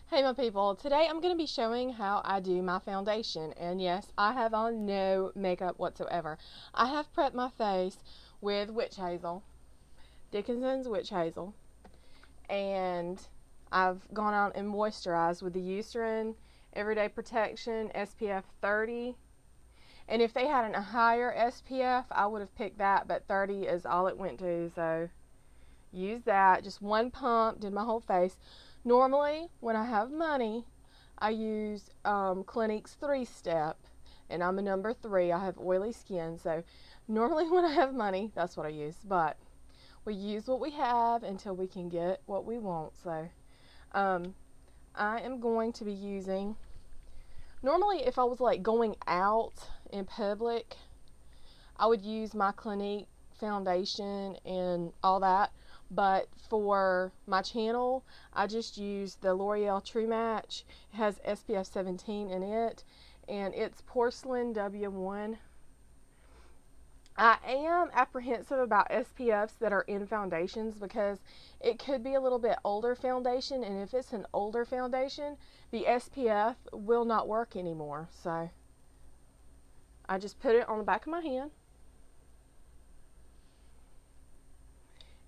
Hey my people, today I'm going to be showing how I do my foundation, and yes, I have on no makeup whatsoever. I have prepped my face with Witch Hazel, Dickinson's Witch Hazel, and I've gone out and moisturized with the Eucerin Everyday Protection SPF 30, and if they had a higher SPF I would have picked that, but 30 is all it went to, so use that. Just one pump, did my whole face. Normally, when I have money, I use Clinique's 3-step, and I'm a number 3. I have oily skin, so normally when I have money, that's what I use. But we use what we have until we can get what we want. So I am going to be using, normally if I was like going out in public, I would use my Clinique foundation and all that. But for my channel, I just use the Loreal True Match. It has SPF 17 in it, and it's Porcelain W1. I am apprehensive about SPFs that are in foundations because it could be a little bit older foundation, and if it's an older foundation, the SPF will not work anymore. So I just put it on the back of my hand.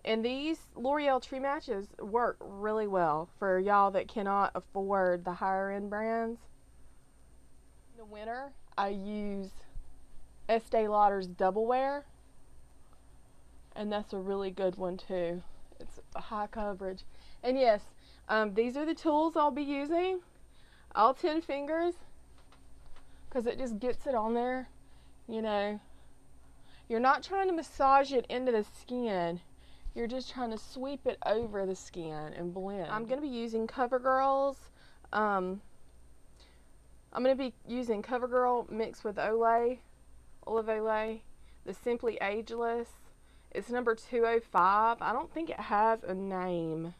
And these L'Oreal True Matches work really well for y'all that cannot afford the higher end brands. In the winter, I use Estee Lauder's Double Wear, and that's a really good one too. It's high coverage. And yes, these are the tools I'll be using. All 10 fingers, because it just gets it on there. You know, you're not trying to massage it into the skin. You're just trying to sweep it over the skin and blend. I'm going to be using CoverGirl's. I'm going to be using CoverGirl mixed with Olay, Olive Olay, the Simply Ageless. It's number 205. I don't think it has a name.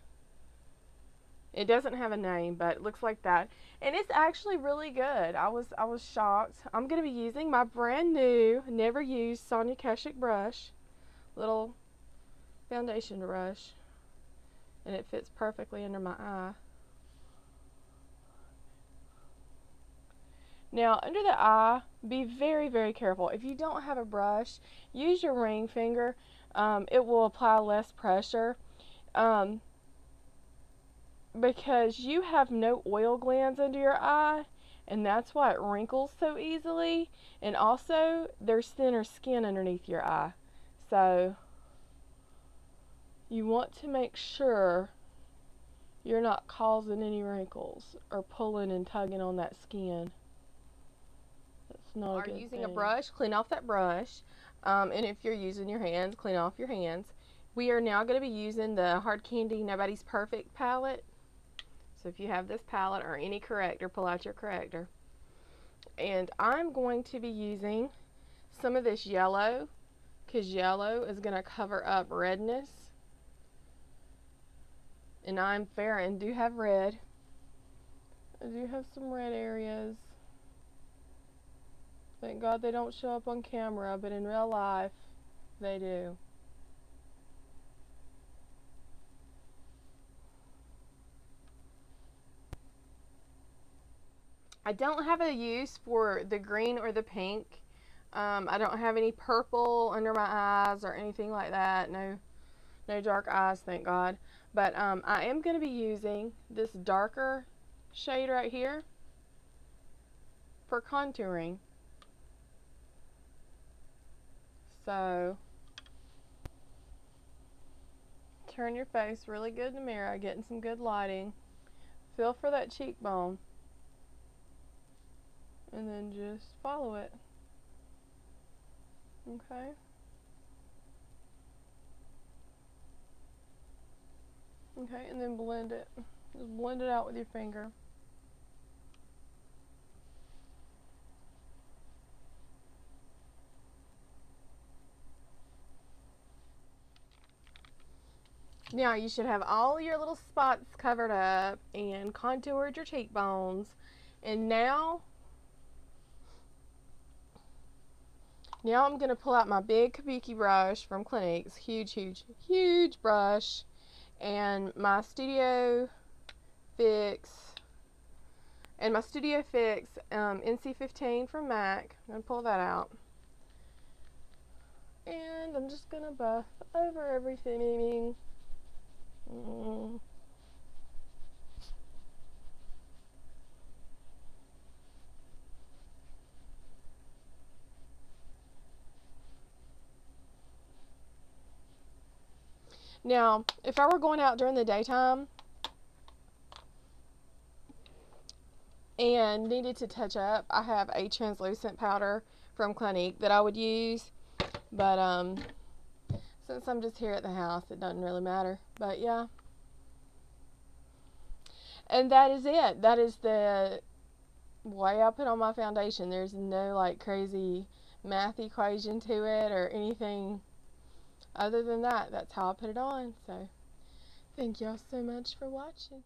It doesn't have a name, but it looks like that. And it's actually really good. I was shocked. I'm going to be using my brand new, never used Sonia Kashuk brush. Little foundation brush, and it fits perfectly under my eye. Now under the eye, be very, very careful. If you don't have a brush, use your ring finger. It will apply less pressure because you have no oil glands under your eye, and that's why it wrinkles so easily. And also there's thinner skin underneath your eye, so you want to make sure you're not causing any wrinkles or pulling and tugging on that skin. That's not a good thing. Using a brush, clean off that brush. And if you're using your hands, clean off your hands. We are now going to be using the Hard Candy Nobody's Perfect palette. So if you have this palette or any corrector, pull out your corrector. And I'm going to be using some of this yellow, because yellow is going to cover up redness. And I'm fair and do have red. I do have some red areas. Thank God they don't show up on camera, but in real life, they do. I don't have a use for the green or the pink. I don't have any purple under my eyes or anything like that. No dark eyes, thank God. But I am going to be using this darker shade right here for contouring. So turn your face really good in the mirror, getting some good lighting. Feel for that cheekbone, and then just follow it. Okay. Okay, and then blend it. Just blend it out with your finger. Now you should have all your little spots covered up and contoured your cheekbones. And now I'm going to pull out my big Kabuki brush from Clinique's. Huge brush. And my Studio Fix And my Studio Fix NC15 from MAC. I'm going to pull that out. And I'm just going to buff over everything. Now, if I were going out during the daytime and needed to touch up, I have a translucent powder from Clinique that I would use. But since I'm just here at the house, it doesn't really matter. But yeah. And that is it. That is the way I put on my foundation. There's no like crazy math equation to it or anything other than that. That's how I put it on. So thank y'all so much for watching.